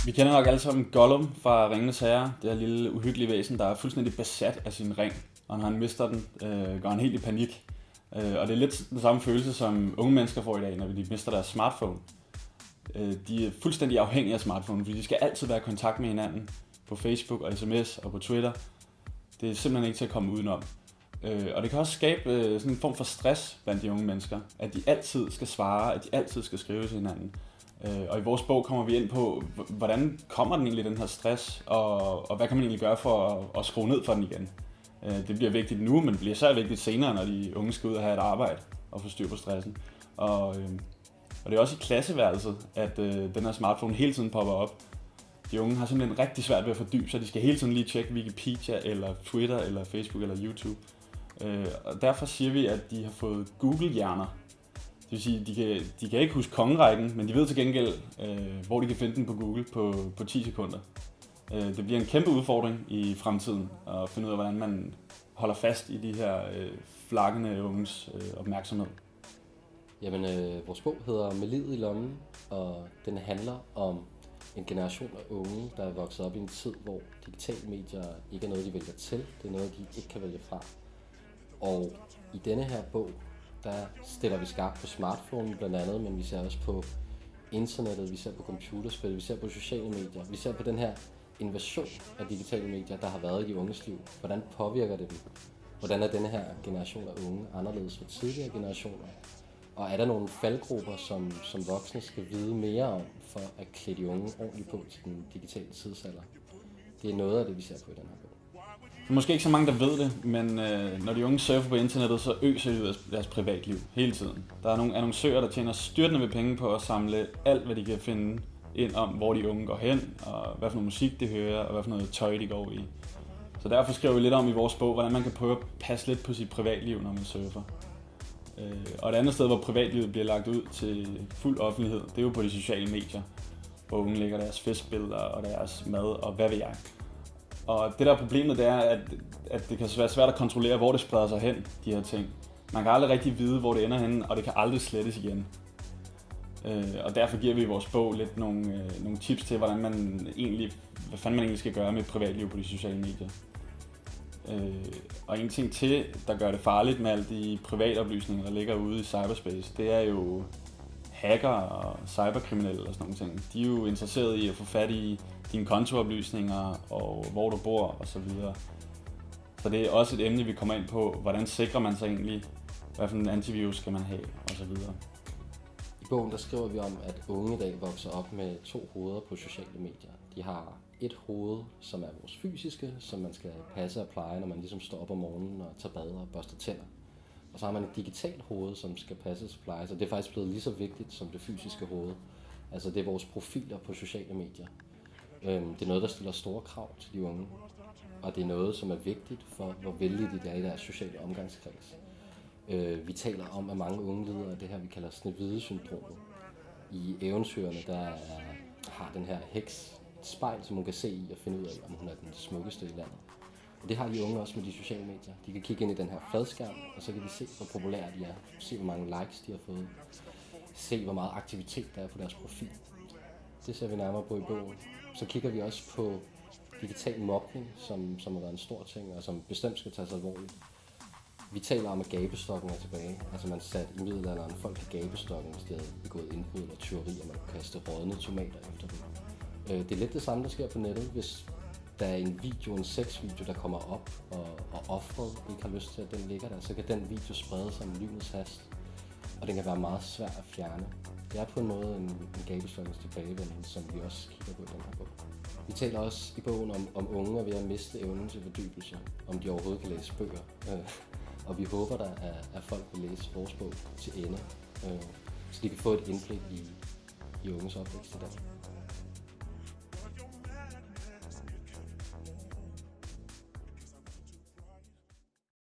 Vi kender nok alle sammen Gollum fra Ringenes Herre, det her lille uhyggelige væsen, der er fuldstændig besat af sin ring, og når han mister den, går han helt i panik. Og det er lidt den samme følelse, som unge mennesker får i dag, når de mister deres smartphone. De er fuldstændig afhængige af smartphone, fordi de skal altid være i kontakt med hinanden på Facebook og sms og på Twitter. Det er simpelthen ikke til at komme udenom. Og det kan også skabe sådan en form for stress blandt de unge mennesker, at de altid skal svare, at de altid skal skrive til hinanden. Og i vores bog kommer vi ind på, hvordan kommer den egentlig, den her stress, og hvad kan man egentlig gøre for at skrue ned for den igen. Det bliver vigtigt nu, men det bliver så vigtigt senere, når de unge skal ud og have et arbejde og få styr på stressen. Og det er også i klasseværelset, at den her smartphone hele tiden popper op. De unge har simpelthen rigtig svært ved at fordybe sig. De skal hele tiden lige tjekke Wikipedia, eller Twitter, eller Facebook, eller YouTube. Og derfor siger vi, at de har fået Google-hjerner. Det vil sige, de kan ikke huske kongerækken, men de ved til gengæld, hvor de kan finde den på Google på 10 sekunder. Det bliver en kæmpe udfordring i fremtiden at finde ud af, hvordan man holder fast i de her flakkende unges opmærksomhed. Jamen, vores bog hedder Med livet i lommen, og den handler om en generation af unge, der er vokset op i en tid, hvor digitale medier ikke er noget, de vælger til. Det er noget, de ikke kan vælge fra. Og i denne her bog, der stiller vi skarpt på smartphone blandt andet, men vi ser også på internettet, vi ser på computerspil, vi ser på sociale medier, vi ser på den her invasion af digitale medier, der har været i de unges liv. Hvordan påvirker det dem? Hvordan er denne her generation af unge anderledes fra tidligere generationer? Og er der nogle faldgrupper, som voksne skal vide mere om, for at klæde de unge ordentligt på til den digitale tidsalder? Det er noget af det, vi ser på i den her bog. Der er måske ikke så mange, der ved det, men når de unge surfer på internettet, så øser de ud af deres privatliv hele tiden. Der er nogle annoncører, der tjener styrtende med penge på at samle alt, hvad de kan finde ind om, hvor de unge går hen, og hvad for noget musik de hører, og hvad for noget tøj de går i. Så derfor skriver vi lidt om i vores bog, hvordan man kan prøve at passe lidt på sit privatliv, når man surfer. Og et andet sted, hvor privatlivet bliver lagt ud til fuld offentlighed, det er jo på de sociale medier, hvor unge lægger deres festbilleder og deres mad og hvad ved jeg. Og det der problemet, det er, at det kan være svært at kontrollere, hvor det spreder sig hen, de her ting. Man kan aldrig rigtig vide, hvor det ender hen, og det kan aldrig slettes igen. Og derfor giver vi i vores bog lidt nogle tips til, hvad fanden man egentlig skal gøre med privatliv på de sociale medier. Og en ting til, der gør det farligt med alle de privatoplysninger, der ligger ude i cyberspace, det er jo hacker og cyberkriminelle og sådan nogle ting. De er jo interesserede i at få fat i dine kontooplysninger og hvor du bor og så videre. Så det er også et emne, vi kommer ind på, hvordan sikrer man sig egentlig, hvad for en antivirus skal man have og så videre. I bogen der skriver vi om, at unge i dag vokser op med 2 hoveder på sociale medier. De har et hoved, som er vores fysiske, som man skal passe og pleje, når man ligesom står op om morgenen og tager bad og børster tænder. Og så har man et digitalt hoved, som skal passes og plejes, og det er faktisk blevet lige så vigtigt som det fysiske hoved. Altså det er vores profiler på sociale medier. Det er noget, der stiller store krav til de unge, og det er noget, som er vigtigt for, hvor vældige de er i deres sociale omgangskreds. Vi taler om, at mange unge lider af det her, vi kalder Snehvide-syndromet. I eventyrene, har den her heks et spejl, som hun kan se i og finde ud af, om hun er den smukkeste i landet. Og det har de unge også med de sociale medier. De kan kigge ind i den her fladskærm, og så kan de se, hvor populære de er. Se, hvor mange likes de har fået. Se, hvor meget aktivitet der er på deres profil. Det ser vi nærmere på i bogen. Så kigger vi også på digital mobning, som har været en stor ting, og som bestemt skal tages alvorligt. Vi taler om, at gabestokken er tilbage. Altså man satte i middelalderen folk i gabestokken, hvis de havde begået indbrud eller tyveri, og man kunne kaste rådne tomater efter dem. Det er lidt det samme, der sker på nettet, hvis der er en sexvideo, der kommer op, og offeret ikke har lyst til, at den ligger der, så kan den video sprede sig med lynets hast, og den kan være meget svær at fjerne. Det er på en måde en gabestokkens tilbagevenden, som vi også kigger på i den her bog. Vi taler også i bogen om unge og ved at miste evnen til fordybelse, om de overhovedet kan læse bøger. Og vi håber da, at folk vil læse vores bog til ende, så de kan få et indblik i unges opvækst i dag.